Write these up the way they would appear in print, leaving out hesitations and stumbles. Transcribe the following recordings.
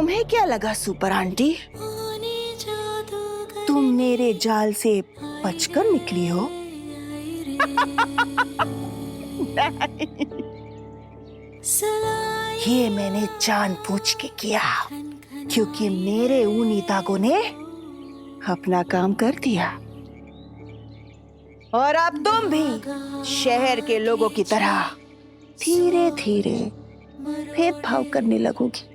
तुम्हें क्या लगा सुपर आंटी, तुम मेरे जाल से बचकर निकली हो? ये मैंने जानबूझ के किया, क्योंकि मेरे ऊनी धागों ने अपना काम कर दिया और अब तुम भी शहर के लोगों की तरह धीरे धीरे भेदभाव करने लगोगी।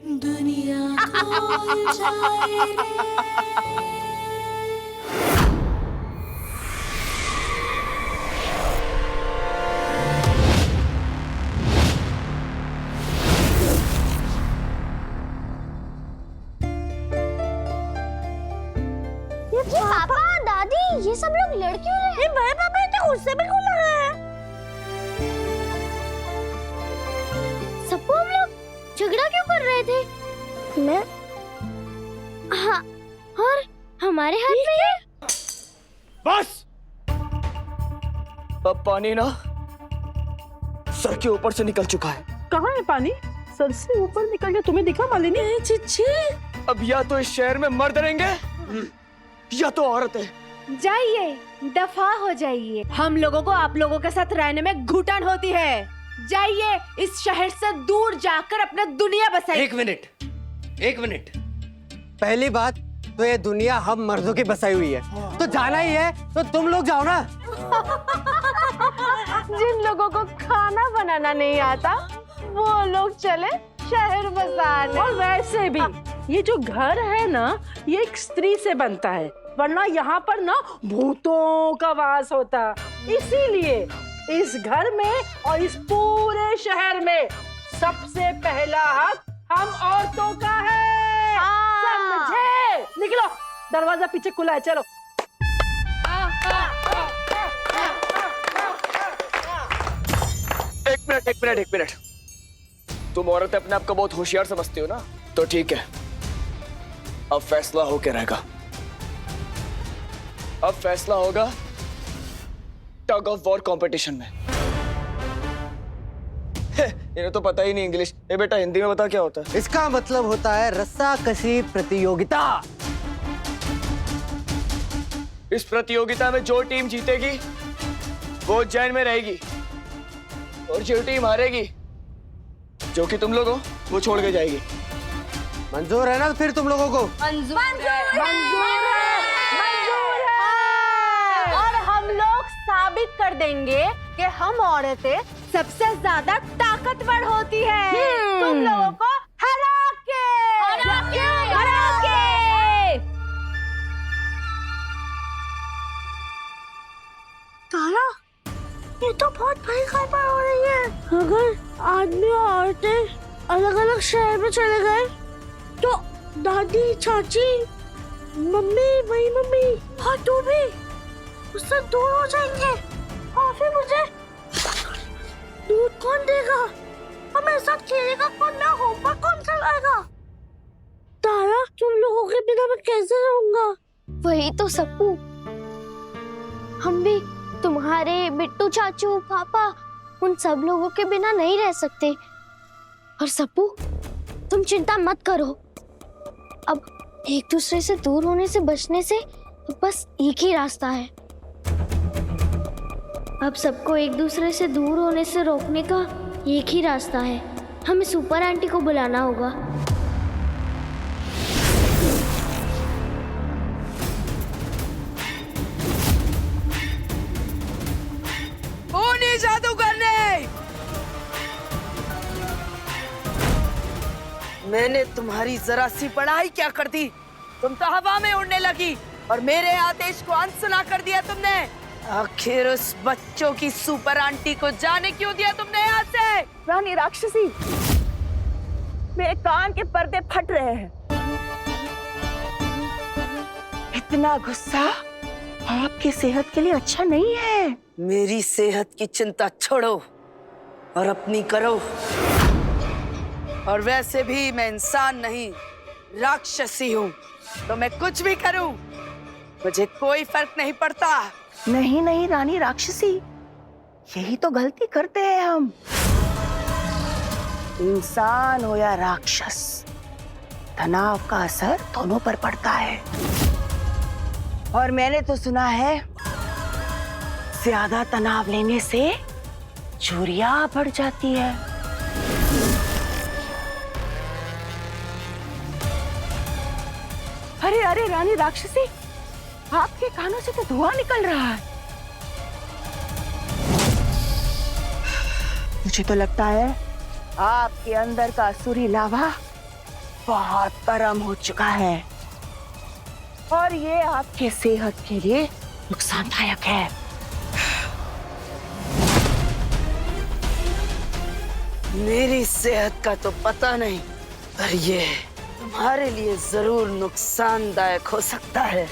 ये पापा दादी ये सब लोग लड़ क्यों रहे हैं? बड़े पापा इतने गुस्से में क्यों लग रहे हैं? सबको हम लोग झगड़ा क्यों कर रहे थे? मैं हाँ, और हमारे हाथ में ये बस। अब पानी ना सर के ऊपर से निकल चुका है। कहाँ है पानी? सर से ऊपर निकल गया, तुम्हें दिखा मालिनी? चिच्ची, अब या तो इस शहर में मर्द रहेंगे या तो औरतें। जाइए, दफा हो जाइए। हम लोगों को आप लोगों के साथ रहने में घुटन होती है। जाइए, इस शहर से दूर जाकर अपना दुनिया बसाइए। एक मिनट। पहली बात तो ये दुनिया हम मर्दों की बसाई हुई है, तो जाना ही है तो तुम लोग जाओ ना। जिन लोगों को खाना बनाना नहीं आता वो लोग चले शहर बसाने। और वैसे भी ये जो घर है ना, ये एक स्त्री से बनता है, वरना यहाँ पर ना भूतों का वास होता। इसीलिए इस घर में और इस पूरे शहर में सबसे पहला हक हम औरतों का है। समझे? निकलो, दरवाजा पीछे खुला है, चलो। एक मिनट। तुम औरतें अपने आप को बहुत होशियार समझती हो ना, तो ठीक है, अब फैसला होके रहेगा। अब फैसला होगा टग ऑफ वॉर कंपटीशन में। इन्हें तो पता ही नहीं इंग्लिश। ए बेटा, हिंदी में बता क्या होता है? इसका मतलब होता है रस्साकशी प्रतियोगिता। इस प्रतियोगिता में जो टीम जीतेगी वो उज्जैन में रहेगी, और जो टीम हारेगी, जो कि तुम लोग हो, वो छोड़ के जाएगी। मंजूर है ना फिर तुम लोगों को? मंजूर है। और हम लोग साबित कर देंगे कि हम औरतें सबसे ज्यादा ताकतवर होती है। तुम लोगों को हरा के। तारा, ये तो बहुत बड़ी खबर हो रही है। अगर आदमी और औरतें अलग अलग शहर में चले गए तो दादी, चाची, मम्मी, वही मम्मी और तू भी उससे दूर हो जाएंगे। और फिर मुझे दूध कौन देगा? और मेरे साथ खेलेगा कौन? ना होमवर्क कौन चलाएगा? तारा, तुम लोगों के बिना मैं कैसे रहूंगा? वही तो सप्पू, हम भी तुम्हारे बिट्टू चाचू, पापा, उन सब लोगों के बिना नहीं रह सकते। और सप्पू, तुम चिंता मत करो। अब एक दूसरे से दूर होने से बचने से बस एक ही रास्ता है। अब सबको एक दूसरे से दूर होने से रोकने का एक ही रास्ता है। हमें सुपर आंटी को बुलाना होगा। कौन है जादू करने? मैंने तुम्हारी जरा सी पढ़ाई क्या कर दी? तुम तो हवा में उड़ने लगी और मेरे आदेश को अनसुना कर दिया तुमने। आखिर उस बच्चों की सुपर आंटी को जाने क्यों दिया तुमने यहाँ से? रानी राक्षसी, मेरे कान के पर्दे फट रहे हैं। इतना गुस्सा आपकी सेहत के लिए अच्छा नहीं है। मेरी सेहत की चिंता छोड़ो और अपनी करो। और वैसे भी मैं इंसान नहीं, राक्षसी हूँ, तो मैं कुछ भी करूँ मुझे कोई फर्क नहीं पड़ता। नहीं नहीं रानी राक्षसी, यही तो गलती करते हैं हम। इंसान हो या राक्षस, तनाव का असर दोनों पर पड़ता है। और मैंने तो सुना है ज्यादा तनाव लेने से चोरियां बढ़ जाती है। अरे अरे रानी राक्षसी, आपके कानों से तो धुआं निकल रहा है। मुझे तो लगता है आपके अंदर का असुरी लावा बहुत गर्म हो चुका है और ये आपके सेहत के लिए नुकसानदायक है। मेरी सेहत का तो पता नहीं, पर ये तुम्हारे लिए जरूर नुकसानदायक हो सकता है।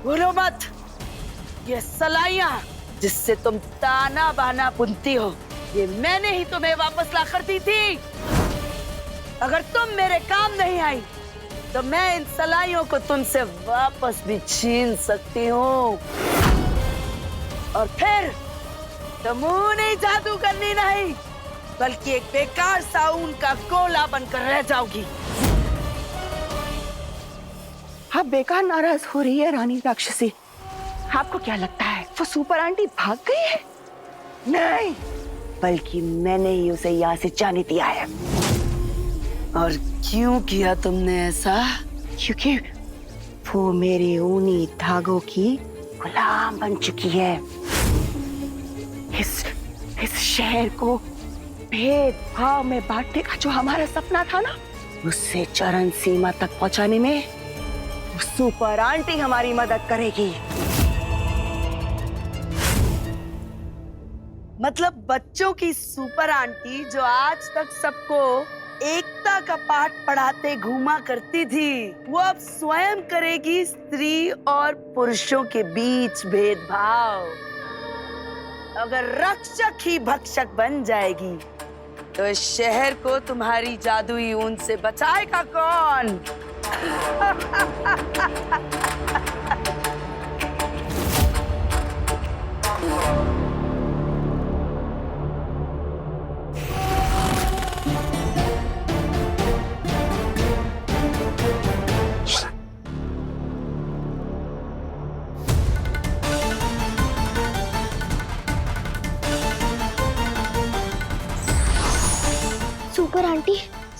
बोलो मत, ये सलाइयां जिससे तुम ताना बाना बुनती हो, ये मैंने ही तुम्हें वापस ला कर दी थी। अगर तुम मेरे काम नहीं आई तो मैं इन सलाइयों को तुमसे वापस भी छीन सकती हूँ और फिर तुम नहीं जादू करनी नहीं, बल्कि एक बेकार सा ऊन का गोला बनकर रह जाओगी। आप बेकार नाराज हो रही है रानी राक्षसी। आपको क्या लगता है वो सुपर आंटी भाग गई है? नहीं, बल्कि मैंने ही उसे यहाँ से जाने दिया है। और क्यों किया तुमने ऐसा? क्योंकि वो मेरे ऊनी धागों की गुलाम बन चुकी है। इस शहर को भेदभाव में बांटने का जो हमारा सपना था ना, उससे चरम सीमा तक पहुंचाने में सुपर आंटी हमारी मदद करेगी। मतलब बच्चों की सुपर आंटी जो आज तक सबको एकता का पाठ पढ़ाते घूमा करती थी, वो अब स्वयं करेगी स्त्री और पुरुषों के बीच भेदभाव। अगर रक्षक ही भक्षक बन जाएगी तो इस शहर को तुम्हारी जादुई ऊन से बचाएगा कौन?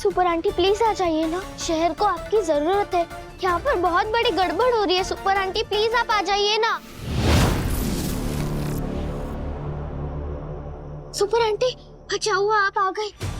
सुपर आंटी प्लीज आ जाइए ना, शहर को आपकी जरूरत है। यहाँ पर बहुत बड़ी गड़बड़ हो रही है। सुपर आंटी प्लीज आप आ जाइए ना। सुपर आंटी, अच्छा हुआ आप आ गए।